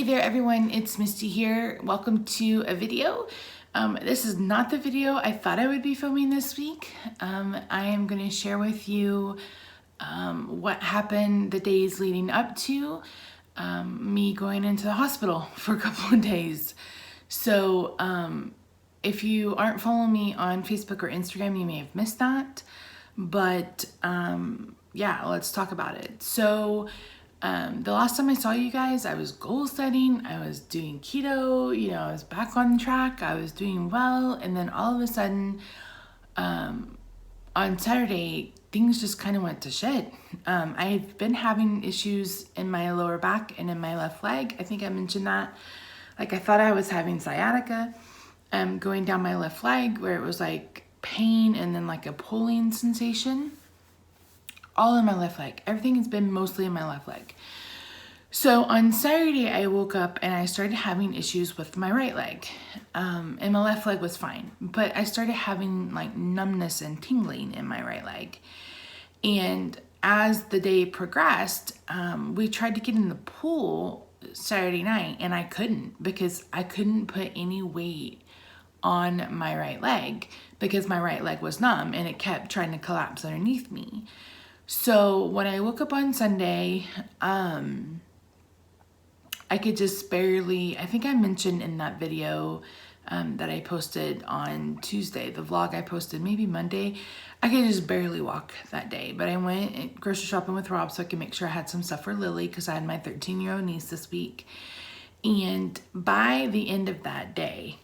there everyone, it's Misty here. Welcome to a video. This is not the video I thought I would be filming this week. I am going to share with you what happened the days leading up to me going into the hospital for a couple of days. So if you aren't following me on Facebook or Instagram, you may have missed that. But yeah, let's talk about it. So the last time I saw you guys, I was goal setting, I was doing keto, I was back on track, I was doing well, and then all of a sudden, on Saturday, things just kind of went to shit. I've been having issues in my lower back and in my left leg. I think I mentioned that. Like, I thought I was having sciatica, going down my left leg where it was like pain and then like a pulling sensation. All in my left leg. Everything has been mostly in my left leg. So on Saturday, I woke up and I started having issues with my right leg. And my left leg was fine. But I started having like numbness and tingling in my right leg. And as the day progressed, we tried to get in the pool Saturday night and I couldn't, because I couldn't put any weight on my right leg because my right leg was numb and it kept trying to collapse underneath me. So when I woke up on Sunday, I could just barely, I think I mentioned in that video that I posted on Tuesday, the vlog I posted maybe Monday, I could just barely walk that day. But I went grocery shopping with Rob so I could make sure I had some stuff for Lily because I had my 13-year-old niece this week. And by the end of that day,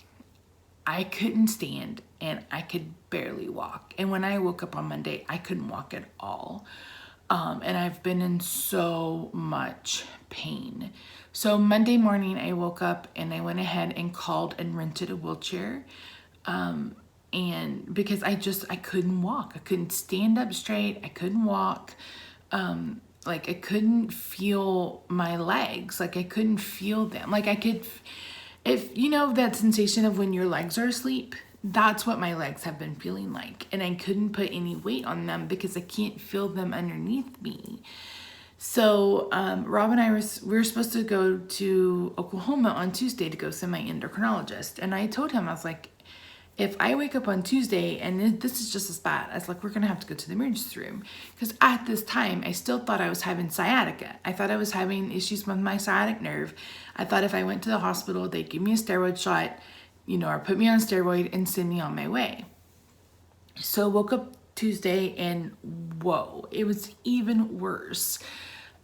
I couldn't stand and I could barely walk. And when I woke up on Monday, I couldn't walk at all. And I've been in so much pain. So Monday morning, I woke up and I went ahead and called and rented a wheelchair. And because I couldn't walk. I couldn't stand up straight. I couldn't walk. Like I couldn't feel my legs. Like I couldn't feel them. Like I could... If you know that sensation of when your legs are asleep, that's what my legs have been feeling like. And I couldn't put any weight on them because I can't feel them underneath me. So Rob and I we were supposed to go to Oklahoma on Tuesday to go see my endocrinologist. And I told him, I was like, if I wake up on Tuesday and this is just as bad, I was like, we're going to have to go to the emergency room. Because at this time, I still thought I was having sciatica. I thought I was having issues with my sciatic nerve. I thought if I went to the hospital, they'd give me a steroid shot, or put me on steroid and send me on my way. So woke up Tuesday and whoa, it was even worse.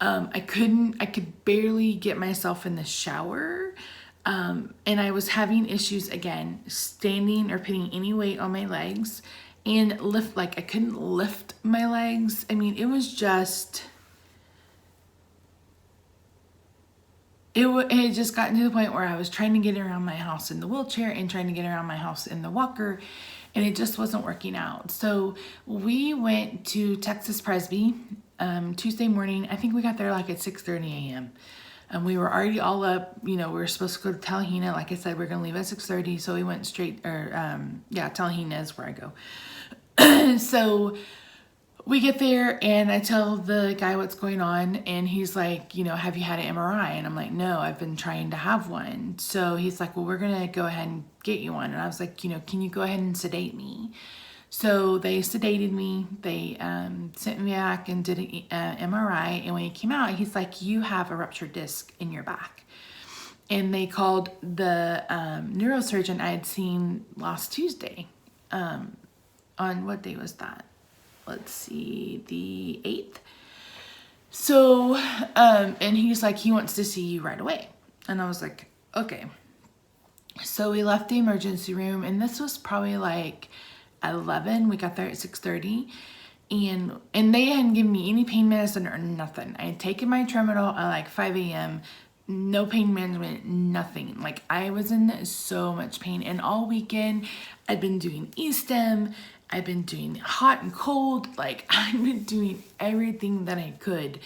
I could barely get myself in the shower. And I was having issues again, standing or putting any weight on my legs and I couldn't lift my legs. I mean, it was just, it had just gotten to the point where I was trying to get around my house in the wheelchair and trying to get around my house in the walker, and it just wasn't working out. So we went to Texas Presby, Tuesday morning. I think we got there like at 6:30 a.m. And we were already all up, we were supposed to go to Talahina. Like I said, we're going to leave at 6:30. So we went straight, Talahina is where I go. So we get there and I tell the guy what's going on. And he's like, have you had an MRI? And I'm like, no, I've been trying to have one. So he's like, well, we're going to go ahead and get you one. And I was like, can you go ahead and sedate me? So they sedated me. They sent me back and did an MRI. And when he came out, he's like, you have a ruptured disc in your back. And they called the neurosurgeon I had seen last Tuesday. On what day was that? Let's see, the 8th. So, and he's like, he wants to see you right away. And I was like, okay. So we left the emergency room, and this was probably like 11. We got there at 6:30, and they hadn't given me any pain medicine or nothing. I had taken my Tramadol at like 5 a.m. No pain management, nothing. Like I was in so much pain, and all weekend I'd been doing E-stim. I've been doing hot and cold. Like I've been doing everything that I could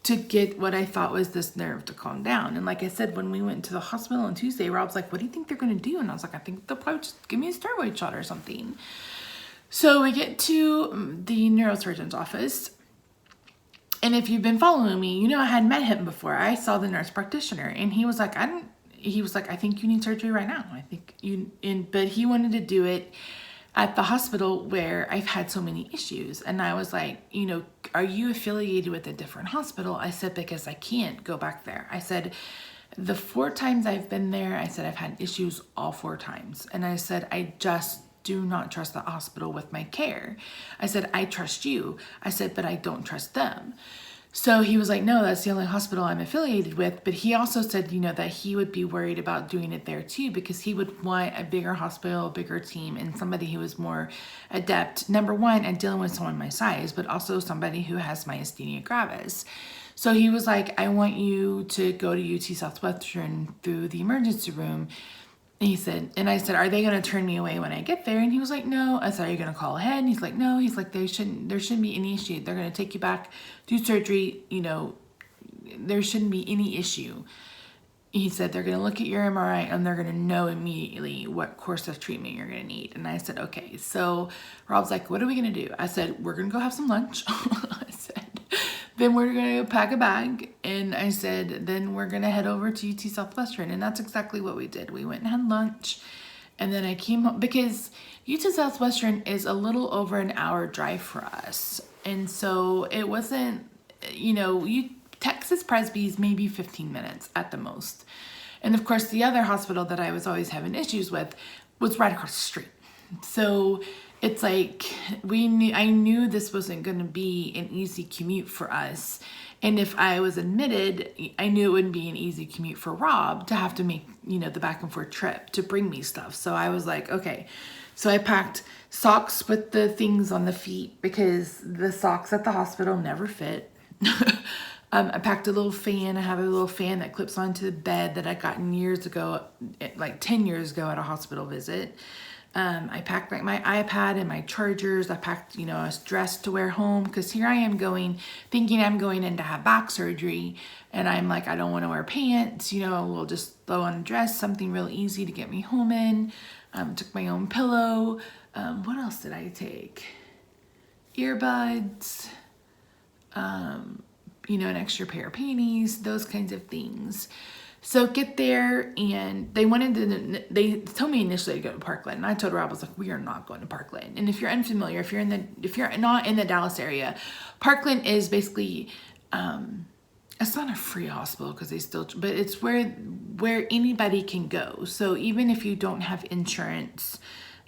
to get what I thought was this nerve to calm down. And like I said, when we went to the hospital on Tuesday, Rob's like, what do you think they're going to do? And I was like, I think they'll probably just give me a steroid shot or something. So we get to the neurosurgeon's office And if you've been following me, you know I had met him before. I saw the nurse practitioner, and he was like, I think you need surgery right now. But he wanted to do it at the hospital where I've had so many issues. And I was like, are you affiliated with a different hospital? I said, because I can't go back there. I said, the 4 times I've been there, I said, I've had issues all 4 times. And I said, I just do not trust the hospital with my care. I said, I trust you. I said, but I don't trust them. So he was like, no, that's the only hospital I'm affiliated with. But he also said, that he would be worried about doing it there too, because he would want a bigger hospital, a bigger team, and somebody who was more adept, number one, at dealing with someone my size, but also somebody who has myasthenia gravis. So he was like, I want you to go to UT Southwestern through the emergency room. And I said, are they going to turn me away when I get there? And he was like, no. I said, are you going to call ahead? And he's like, no. He's like, there shouldn't be any issue. They're going to take you back, do surgery. There shouldn't be any issue. He said, they're going to look at your MRI and they're going to know immediately what course of treatment you're going to need. And I said, okay. So Rob's like, what are we going to do? I said, we're going to go have some lunch. I said, then we're going to pack a bag. And I said, then we're going to head over to UT Southwestern. And that's exactly what we did. We went and had lunch. And then I came home because UT Southwestern is a little over an hour drive for us. And so it wasn't, Texas Presby's maybe 15 minutes at the most. And of course, the other hospital that I was always having issues with was right across the street. So it's like I knew this wasn't going to be an easy commute for us. And if I was admitted, I knew it wouldn't be an easy commute for Rob to have to make, the back and forth trip to bring me stuff. So I was like, okay. So I packed socks with the things on the feet because the socks at the hospital never fit. I packed a little fan. I have a little fan that clips onto the bed that I got years ago, like 10 years ago at a hospital visit. I packed like my iPad and my chargers. I packed, a dress to wear home because here I am thinking I'm going in to have back surgery. And I'm like, I don't want to wear pants, we'll just throw on a dress, something real easy to get me home in. Took my own pillow. What else did I take? Earbuds, an extra pair of panties, those kinds of things. So get there, and they told me initially to go to Parkland, and I told Rob, I was like, we are not going to Parkland. And if you're unfamiliar, if you're not in the Dallas area, Parkland is basically, it's not a free hospital because but it's where anybody can go. So even if you don't have insurance,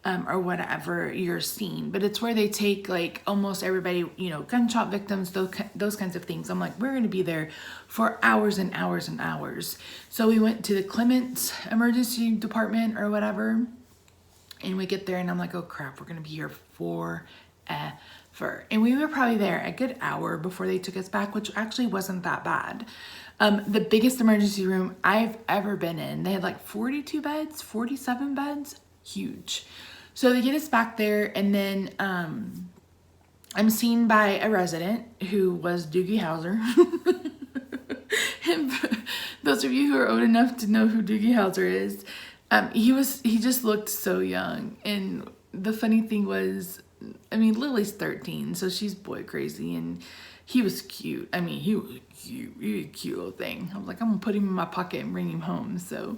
or whatever you're seeing, but it's where they take like almost everybody, gunshot victims, those kinds of things. I'm like, we're going to be there for hours and hours and hours. So we went to the Clements emergency department or whatever, and we get there and I'm like, oh crap, we're going to be here forever. And we were probably there a good hour before they took us back, which actually wasn't that bad. The biggest emergency room I've ever been in, they had like 42 beds, 47 beds, huge. So they get us back there, and then I'm seen by a resident who was Doogie Howser. And those of you who are old enough to know who Doogie Howser is, he just looked so young. And the funny thing was, Lily's 13, so she's boy crazy, and he was cute. He was cute. He was a cute little thing. I was like, I'm gonna put him in my pocket and bring him home. So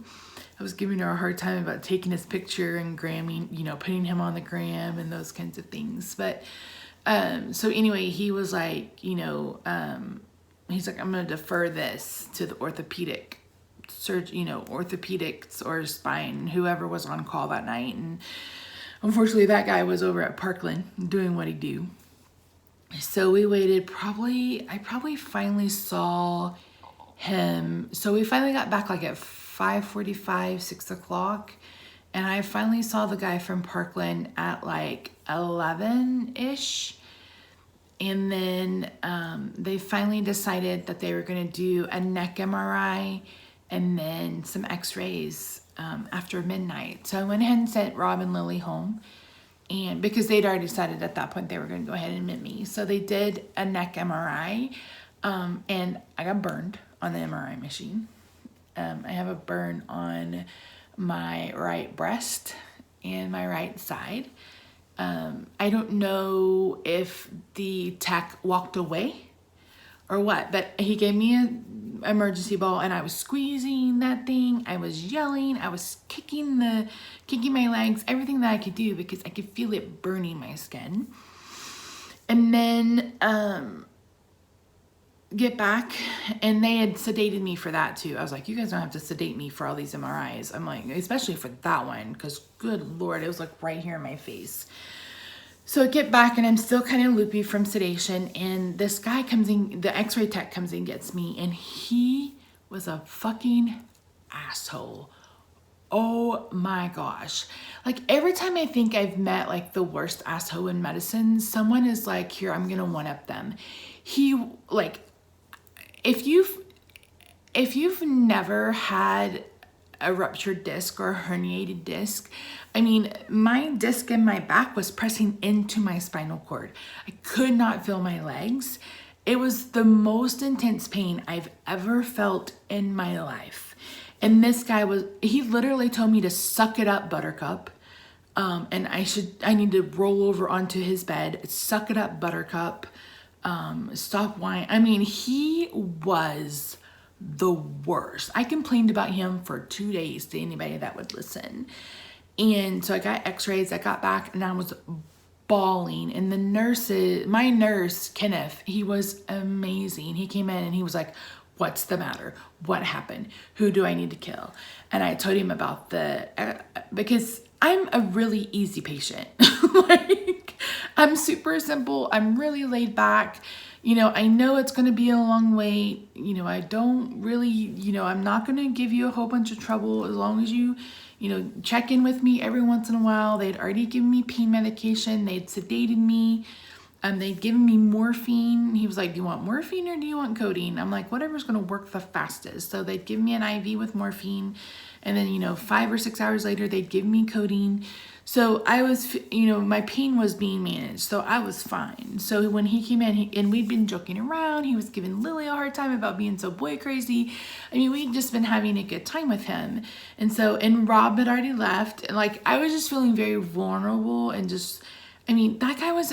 I was giving her a hard time about taking his picture and gramming, putting him on the gram and those kinds of things. But so anyway, he was like, he's like, I'm gonna defer this to the orthopedic surgeon, orthopedics or spine, whoever was on call that night. And unfortunately, that guy was over at Parkland doing what he do. So we waited I probably finally saw him. So we finally got back like at 5:45, 6 o'clock. And I finally saw the guy from Parkland at like 11-ish. And then they finally decided that they were going to do a neck MRI and then some x-rays after midnight. So I went ahead and sent Rob and Lily home. And because they'd already decided at that point they were going to go ahead and admit me. So they did a neck MRI, and I got burned on the MRI machine. I have a burn on my right breast and my right side. I don't know if the tech walked away or what, but he gave me an emergency ball, and I was squeezing that thing. I was yelling. I was kicking my legs, everything that I could do, because I could feel it burning my skin. And then get back, and they had sedated me for that too. I was like, you guys don't have to sedate me for all these MRIs. I'm like, especially for that one, because good Lord, it was like right here in my face. So I get back, and I'm still kind of loopy from sedation, and this guy comes in, the x-ray tech comes in, gets me, and he was a fucking asshole. Oh my gosh. Like, every time I think I've met like the worst asshole in medicine, someone is like, here, I'm gonna one up them. He, like, if you've never had a ruptured disc or a herniated disc, I mean, my disc in my back was pressing into my spinal cord. I could not feel my legs. It was the most intense pain I've ever felt in my life. And this guy he literally told me to suck it up, Buttercup. And I need to roll over onto his bed. Suck it up, Buttercup. Stop whining. I mean, he was the worst. I complained about him for 2 days to anybody that would listen. And so I got x-rays, I got back, and I was bawling. And my nurse, Kenneth, he was amazing. He came in and he was like, what's the matter? What happened? Who do I need to kill? And I told him about because I'm a really easy patient. Like, I'm super simple. I'm really laid back. I know it's going to be a long wait. I don't really, I'm not going to give you a whole bunch of trouble as long as you check in with me every once in a while. They'd already given me pain medication. They'd sedated me. They'd given me morphine. He was like, do you want morphine or do you want codeine? I'm like, whatever's going to work the fastest. So they'd give me an IV with morphine. And then, 5 or 6 hours later, they'd give me codeine. So I was, my pain was being managed. So I was fine. So when he came in, and we'd been joking around, he was giving Lily a hard time about being so boy crazy. I mean, we'd just been having a good time with him. And Rob had already left. And like, I was just feeling very vulnerable, and just, that guy was,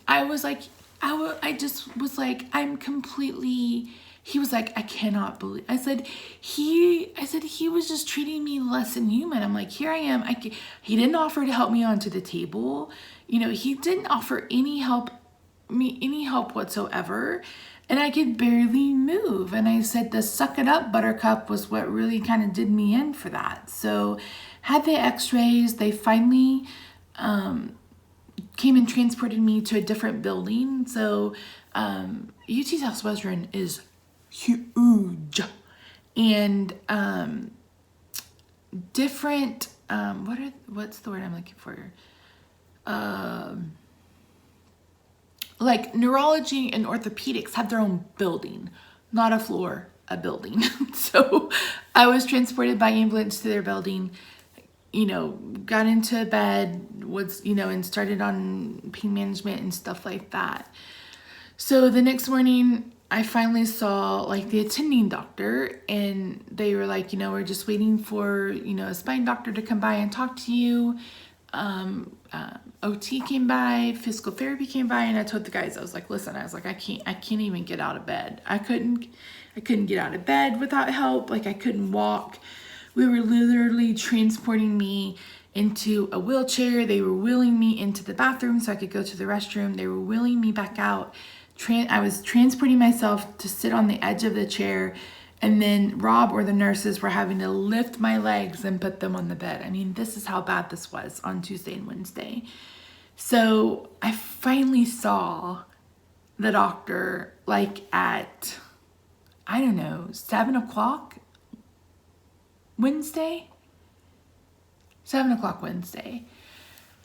I just was like, I'm completely, he was like, I cannot believe, I said, he was just treating me less than human. I'm like, here I am. He didn't offer to help me onto the table. He didn't offer any help whatsoever. And I could barely move. And I said, the suck it up, Buttercup, was what really kind of did me in for that. So had the x-rays, they finally, came and transported me to a different building. So UT Southwestern is huge, and different, what's the word I'm looking for? Like neurology and orthopedics have their own building, not a floor, a building. So I was transported by ambulance to their building, got into bed, and started on pain management and stuff like that. So the next morning, I finally saw like the attending doctor, and they were like, we're just waiting for, a spine doctor to come by and talk to you. OT came by, physical therapy came by, and I told the guys, I was like, listen, I can't even get out of bed. I couldn't get out of bed without help. Like, I couldn't walk. We were literally transporting me into a wheelchair. They were wheeling me into the bathroom so I could go to the restroom. They were wheeling me back out. I was transporting myself to sit on the edge of the chair, and then Rob or the nurses were having to lift my legs and put them on the bed. I mean, this is how bad this was on Tuesday and Wednesday. So I finally saw the doctor like at, 7 o'clock Wednesday. 7 o'clock Wednesday.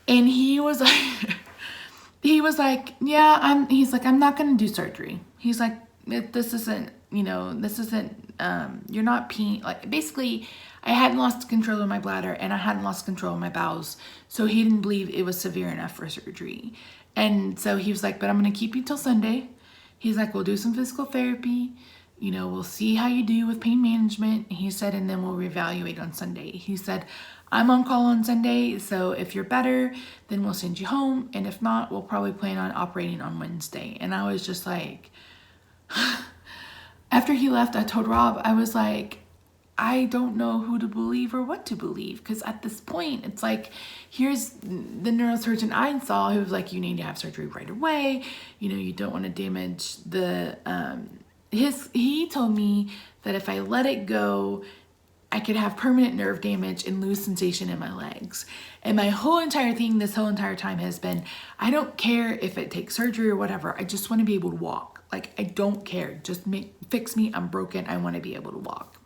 And he was like, yeah, I'm not going to do surgery. He's like, this isn't, you're not peeing. Like, basically, I hadn't lost control of my bladder, and I hadn't lost control of my bowels. So he didn't believe it was severe enough for surgery. And so he was like, but I'm going to keep you till Sunday. He's like, we'll do some physical therapy. We'll see how you do with pain management. He said, and then we'll reevaluate on Sunday. He said, I'm on call on Sunday, so if you're better, then we'll send you home. And if not, we'll probably plan on operating on Wednesday. And I was just like, After he left, I told Rob, I was like, I don't know who to believe or what to believe. Because at this point, it's like, here's the neurosurgeon I saw who was like, you need to have surgery right away. You know, you don't want to damage the, he told me that if I let it go, I could have permanent nerve damage and lose sensation in my legs. And my whole entire thing this whole entire time has been, I don't care if it takes surgery or whatever. I just want to be able to walk. Like, I don't care. Just fix me. I'm broken. I want to be able to walk.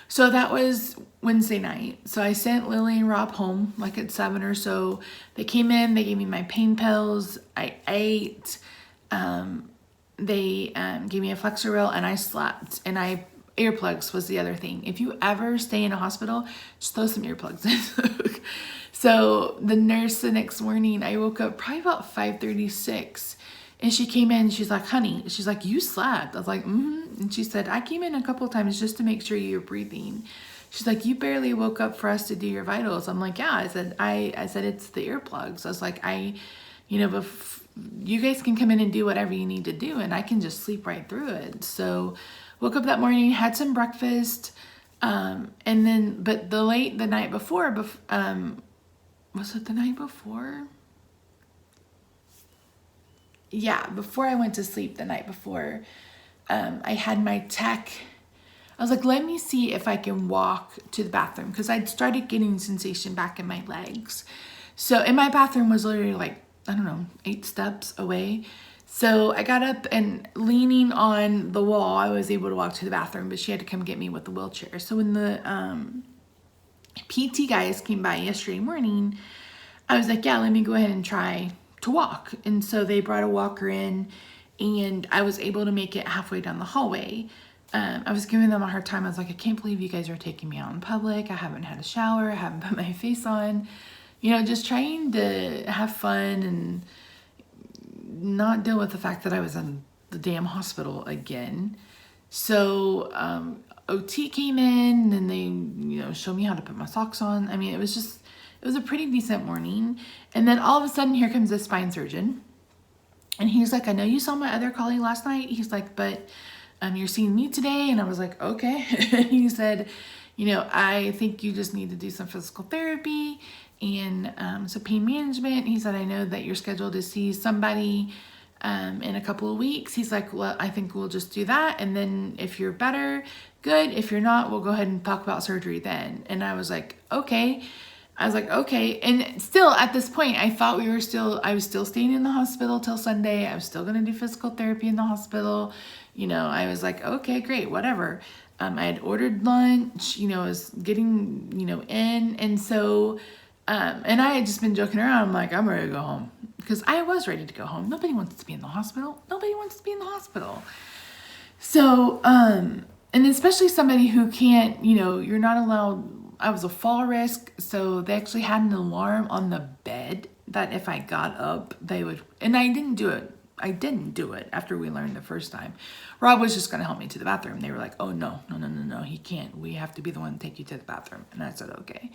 So that was Wednesday night. So I sent Lily and Rob home like at 7 or so. They came in, they gave me my pain pills. I ate. They gave me a Flexeril and I slept. And earplugs was the other thing. If you ever stay in a hospital, just throw some earplugs in. So the nurse the next morning, I woke up probably about 5:36. And she came in, she's like, honey, she's like, you slept. I was like, mm-hmm. And she said, I came in a couple of times just to make sure you're breathing. She's like, you barely woke up for us to do your vitals. I'm like, yeah. I said, it's the earplugs. I was like, you guys can come in and do whatever you need to do and I can just sleep right through it. So woke up that morning, had some breakfast. And then, but the night before, was it the night before? Yeah, before I went to sleep the night before, I had my tech. I was like, let me see if I can walk to the bathroom because I'd started getting sensation back in my legs. So, and my bathroom was literally like, I don't know, 8 steps away. So I got up and leaning on the wall, I was able to walk to the bathroom, but she had to come get me with the wheelchair. So when the PT guys came by yesterday morning, I was like, yeah, let me go ahead and try to walk. And so they brought a walker in and I was able to make it halfway down the hallway. I was giving them a hard time. I was like, I can't believe you guys are taking me out in public. I haven't had a shower. I haven't put my face on. You know, just trying to have fun and not deal with the fact that I was in the damn hospital again. So OT came in and they, showed me how to put my socks on. I mean, it was a pretty decent morning. And then all of a sudden, here comes the spine surgeon. And he's like, I know you saw my other colleague last night. He's like, but you're seeing me today. And I was like, okay. He said, I think you just need to do some physical therapy and some pain management. He said, I know that you're scheduled to see somebody in a couple of weeks. He's like, well, I think we'll just do that. And then if you're better, good. If you're not, we'll go ahead and talk about surgery then. And I was like, okay. And still at this point, I thought I was still staying in the hospital till Sunday. I was still going to do physical therapy in the hospital. I was like, okay, great, whatever. I had ordered lunch, I was getting, in. And so, and I had just been joking around. I'm like, I'm ready to go home because I was ready to go home. Nobody wants to be in the hospital. Nobody wants to be in the hospital. So, and especially somebody who can't, you're not allowed. I was a fall risk, so they actually had an alarm on the bed that if I got up, they would, and I didn't do it after we learned the first time. Rob was just going to help me to the bathroom. They were like, oh, no, he can't. We have to be the one to take you to the bathroom. And I said, okay.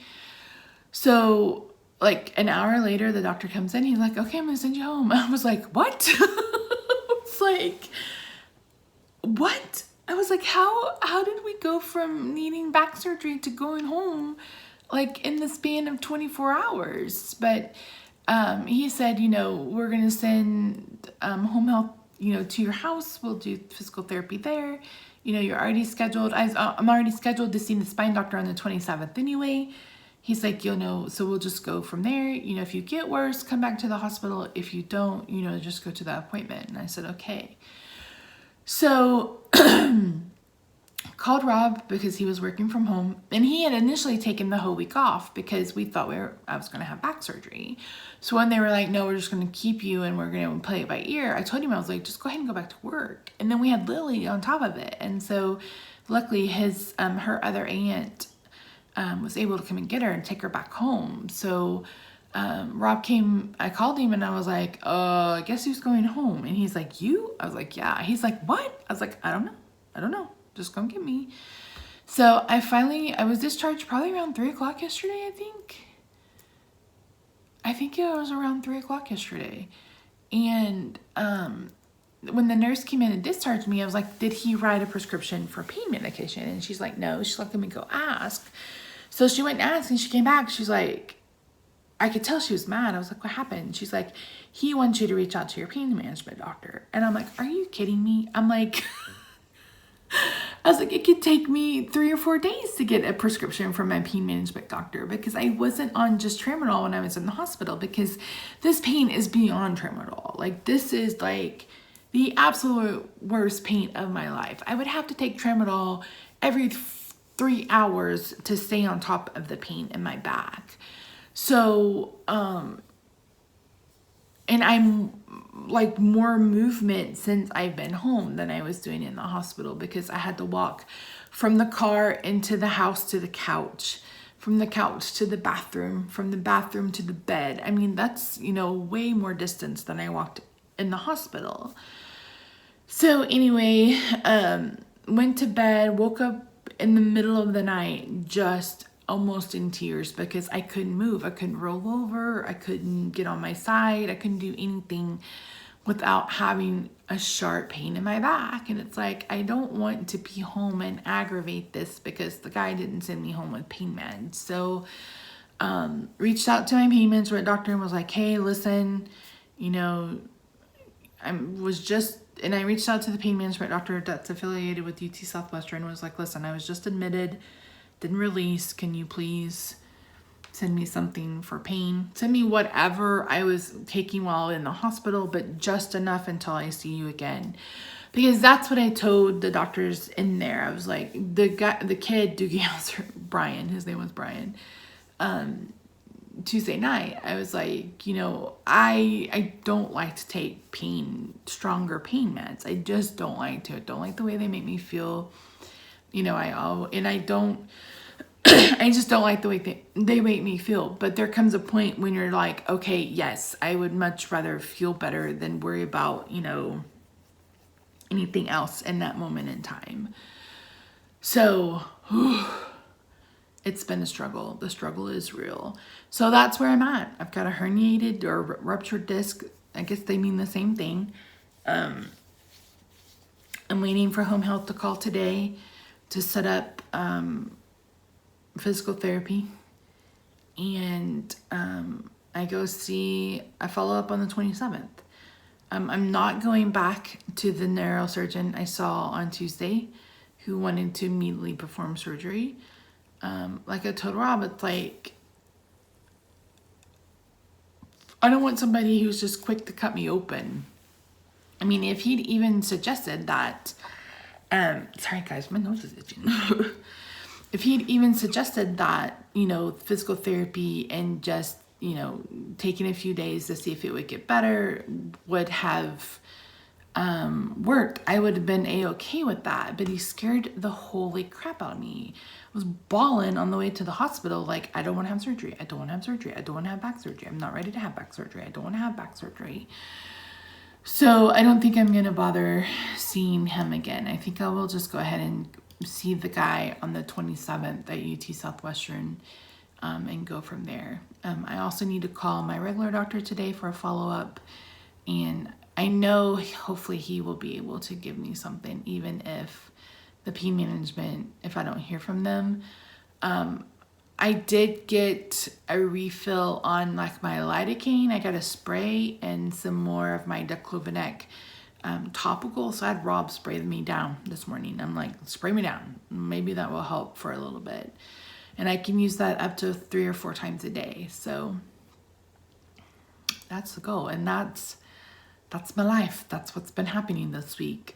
So like an hour later, the doctor comes in. He's like, okay, I'm going to send you home. I was like, what? It's like, what? I was like, how did we go from needing back surgery to going home like in the span of 24 hours? But he said, we're going to send home health, to your house. We'll do physical therapy there. You're already scheduled. I'm already scheduled to see the spine doctor on the 27th anyway. He's like, so we'll just go from there. If you get worse, come back to the hospital. If you don't, just go to the appointment. And I said, okay. So called Rob because he was working from home and he had initially taken the whole week off because we thought I was going to have back surgery. So when they were like, no, we're just going to keep you and we're going to play it by ear, I told him, I was like, just go ahead and go back to work. And then we had Lily on top of it. And so luckily her other aunt was able to come and get her and take her back home. So Rob came, I called him and I was like, I guess who's going home? And he's like, you? I was like, yeah. He's like, what? I was like, I don't know. Just come get me. So I was discharged probably around 3 o'clock yesterday, I think. I think it was around 3 o'clock yesterday. And when the nurse came in and discharged me, I was like, did he write a prescription for pain medication? And she's like, no. She's like, let me go ask. So she went and asked, and she came back. She's like, I could tell she was mad. I was like, what happened? She's like, he wants you to reach out to your pain management doctor. And I'm like, are you kidding me? I'm like, I was like, it could take me 3 or 4 days to get a prescription from my pain management doctor, because I wasn't on just tramadol when I was in the hospital, because this pain is beyond tramadol. Like, this is like the absolute worst pain of my life. I would have to take tramadol every 3 hours to stay on top of the pain in my back. So, and I'm like more movement since I've been home than I was doing in the hospital, because I had to walk from the car into the house to the couch, from the couch to the bathroom, from the bathroom to the bed. I mean, that's, you know, way more distance than I walked in the hospital. So anyway, went to bed, woke up in the middle of the night, just almost in tears, because I couldn't move. I couldn't roll over. I couldn't get on my side. I couldn't do anything without having a sharp pain in my back. And it's like, I don't want to be home and aggravate this, because the guy didn't send me home with pain meds. So reached out to my pain management doctor and was like, hey, listen, you know, I reached out to the pain management doctor that's affiliated with UT Southwestern, and was like, listen, I was just admitted, didn't release. Can you please send me something for pain? Send me whatever I was taking while in the hospital, but just enough until I see you again. Because that's what I told the doctors in there. I was like, the kid, Doogie Brian, his name was Brian, Tuesday night, I was like, you know, I don't like to take stronger pain meds. I just don't like to. I don't like the way they make me feel. You know, I just don't like the way they make me feel. But there comes a point when you're like, okay, yes, I would much rather feel better than worry about, you know, anything else in that moment in time. So, it's been a struggle. The struggle is real. So that's where I'm at. I've got a herniated or ruptured disc. I guess they mean the same thing. I'm waiting for home health to call today to set up physical therapy. And I follow up on the 27th. I'm not going back to the neurosurgeon I saw on Tuesday, who wanted to immediately perform surgery. Like I told Rob, it's like, I don't want somebody who's just quick to cut me open. I mean, if he'd even suggested that, sorry guys, my nose is itching. If he'd even suggested that, you know, physical therapy and just, you know, taking a few days to see if it would get better would have worked, I would have been a-okay with that. But he scared the holy crap out of me. I was bawling on the way to the hospital, like, I don't want to have surgery. I don't want to have surgery. I don't want to have back surgery. I'm not ready to have back surgery. I don't want to have back surgery. So I don't think I'm going to bother seeing him again. I think I will just go ahead and see the guy on the 27th at UT Southwestern and go from there. I also need to call my regular doctor today for a follow-up, and I know hopefully he will be able to give me something, even if the pain management, if I don't hear from them. I did get a refill on like my lidocaine. I got a spray and some more of my diclofenac topical. So I had Rob spray me down this morning. I'm like, spray me down. Maybe that will help for a little bit. And I can use that up to 3 or 4 times a day. So that's the goal. And that's my life. That's what's been happening this week.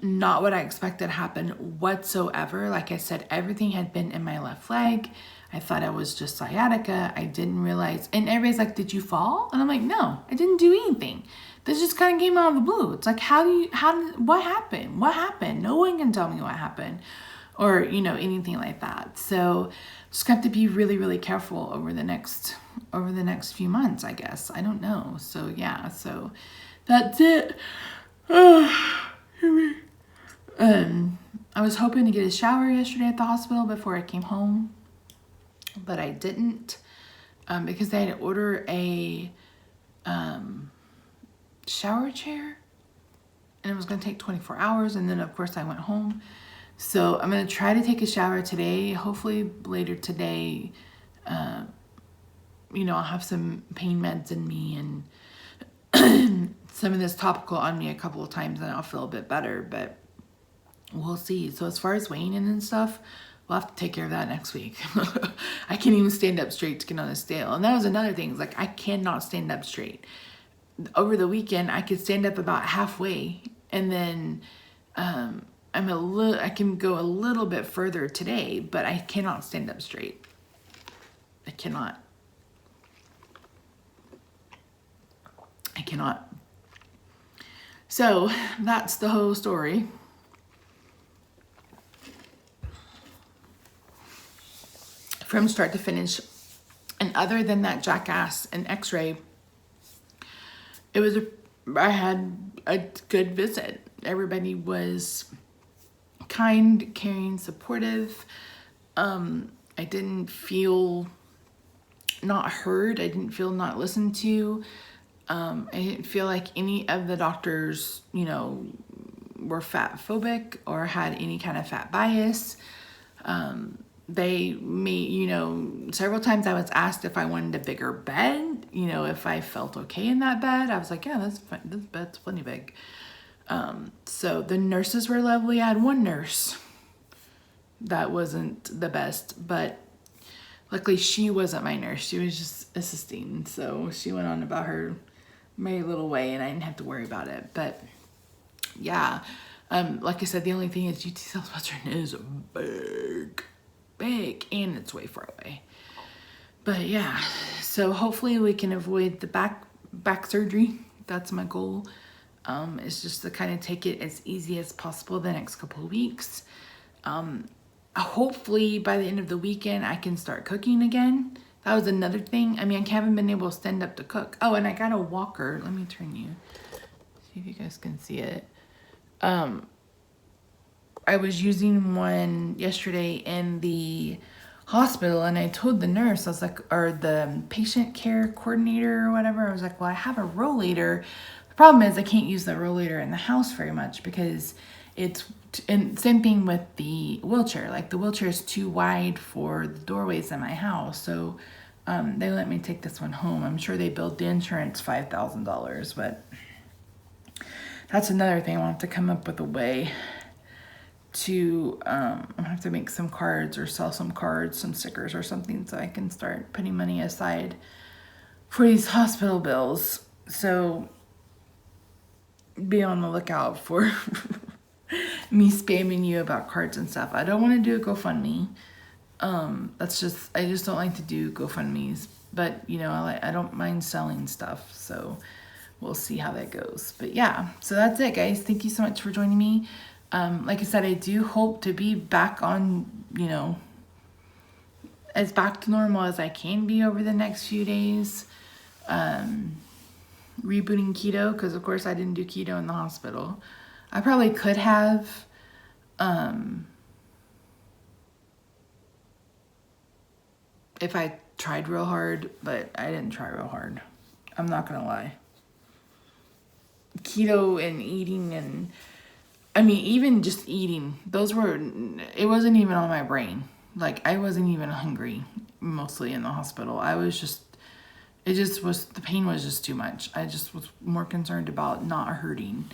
Not what I expected to happen whatsoever. Like I said, everything had been in my left leg. I thought it was just sciatica. I didn't realize, and everybody's like, did you fall? And I'm like, no, I didn't do anything. This just kind of came out of the blue. It's like, what happened? What happened? No one can tell me what happened, or, you know, anything like that. So just have to be really, really careful over the next few months, I guess. I don't know. So yeah, so that's it. I was hoping to get a shower yesterday at the hospital before I came home, but I didn't, because they had to order a shower chair. and it was going to take 24 hours. And then of course I went home. So I'm going to try to take a shower today. Hopefully later today, I'll have some pain meds in me and some of this topical on me a couple of times, and I'll feel a bit better, but we'll see. So as far as weighing in and stuff, we'll have to take care of that next week. I can't even stand up straight to get on a scale. And that was another thing. It's like, I cannot stand up straight. Over the weekend, I could stand up about halfway, and then I can go a little bit further today, but I cannot stand up straight. I cannot. So that's the whole story. From start to finish. And other than that jackass and x-ray, I had a good visit. Everybody was kind, caring, supportive. I didn't feel not heard. I didn't feel not listened to. I didn't feel like any of the doctors, were fat phobic or had any kind of fat bias. They made, several times I was asked if I wanted a bigger bed, if I felt okay in that bed. I was like, yeah, that's fine. This bed's plenty big. So the nurses were lovely. I had one nurse that wasn't the best, but luckily she wasn't my nurse. She was just assisting. So she went on about her merry little way, and I didn't have to worry about it. But yeah, like I said, the only thing is UT Southwestern is big, and it's way far away. But yeah, so hopefully we can avoid the back surgery. That's my goal. Is just to kind of take it as easy as possible the next couple of weeks. Hopefully by the end of the weekend I can start cooking again. That was another thing. I haven't been able to stand up to cook. Oh, and I got a walker. Let me turn you. See if you guys can see it. I was using one yesterday in the hospital, and I told the nurse, I was like, or the patient care coordinator or whatever, I was like, well, I have a rollator. The problem is I can't use the rollator in the house very much because and same thing with the wheelchair. Like the wheelchair is too wide for the doorways in my house. So they let me take this one home. I'm sure they billed the insurance $5,000, but that's another thing. I'll have to come up with a way to, I'm gonna have to make some cards or sell some cards, some stickers or something, so I can start putting money aside for these hospital bills. So be on the lookout for me spamming you about cards and stuff. I don't want to do a GoFundMe. I just don't like to do GoFundMes, but I don't mind selling stuff. So we'll see how that goes. But yeah, so that's it, guys. Thank you so much for joining me. Like I said, I do hope to be back on, as back to normal as I can be over the next few days. Rebooting keto, because of course I didn't do keto in the hospital. I probably could have, if I tried real hard, but I didn't try real hard. I'm not gonna lie. Keto and eating and, even just eating, it wasn't even on my brain. Like, I wasn't even hungry mostly in the hospital. The pain was just too much. I just was more concerned about not hurting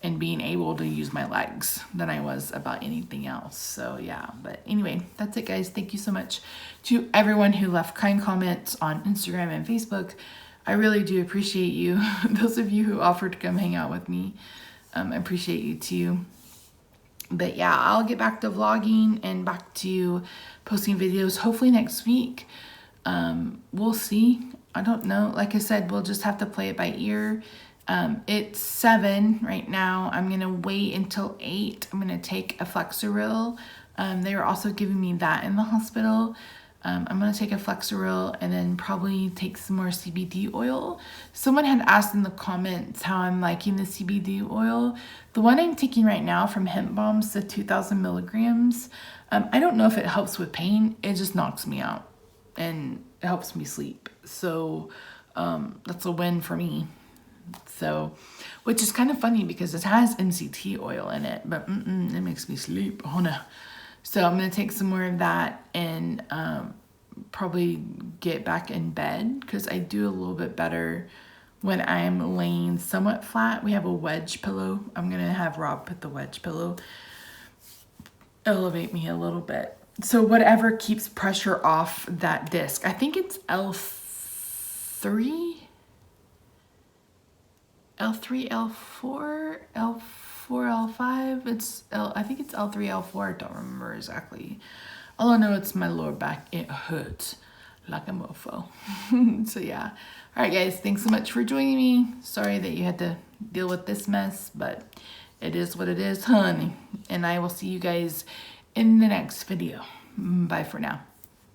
and being able to use my legs than I was about anything else. So yeah, but anyway, that's it, guys. Thank you so much to everyone who left kind comments on Instagram and Facebook. I really do appreciate you. Those of you who offered to come hang out with me, I appreciate you too. But yeah, I'll get back to vlogging and back to posting videos hopefully next week. We'll see. I don't know. Like I said, we'll just have to play it by ear. It's 7 right now. I'm going to wait until 8. I'm going to take a Flexeril. They were also giving me that in the hospital. I'm going to take a Flexeril and then probably take some more CBD oil. Someone had asked in the comments how I'm liking the CBD oil. The one I'm taking right now from Hemp Bombs, the 2,000 milligrams, I don't know if it helps with pain. It just knocks me out and it helps me sleep. So that's a win for me. So, which is kind of funny because it has MCT oil in it, but it makes me sleep. Oh no. So I'm going to take some more of that and probably get back in bed because I do a little bit better when I'm laying somewhat flat. We have a wedge pillow. I'm going to have Rob put the wedge pillow, elevate me a little bit. So whatever keeps pressure off that disc. I think it's L3, L4, L5. I think it's L3, L4. I don't remember exactly. All I know, it's my lower back. It hurts like a mofo. So yeah. All right, guys. Thanks so much for joining me. Sorry that you had to deal with this mess, but it is what it is, honey. And I will see you guys in the next video. Bye for now.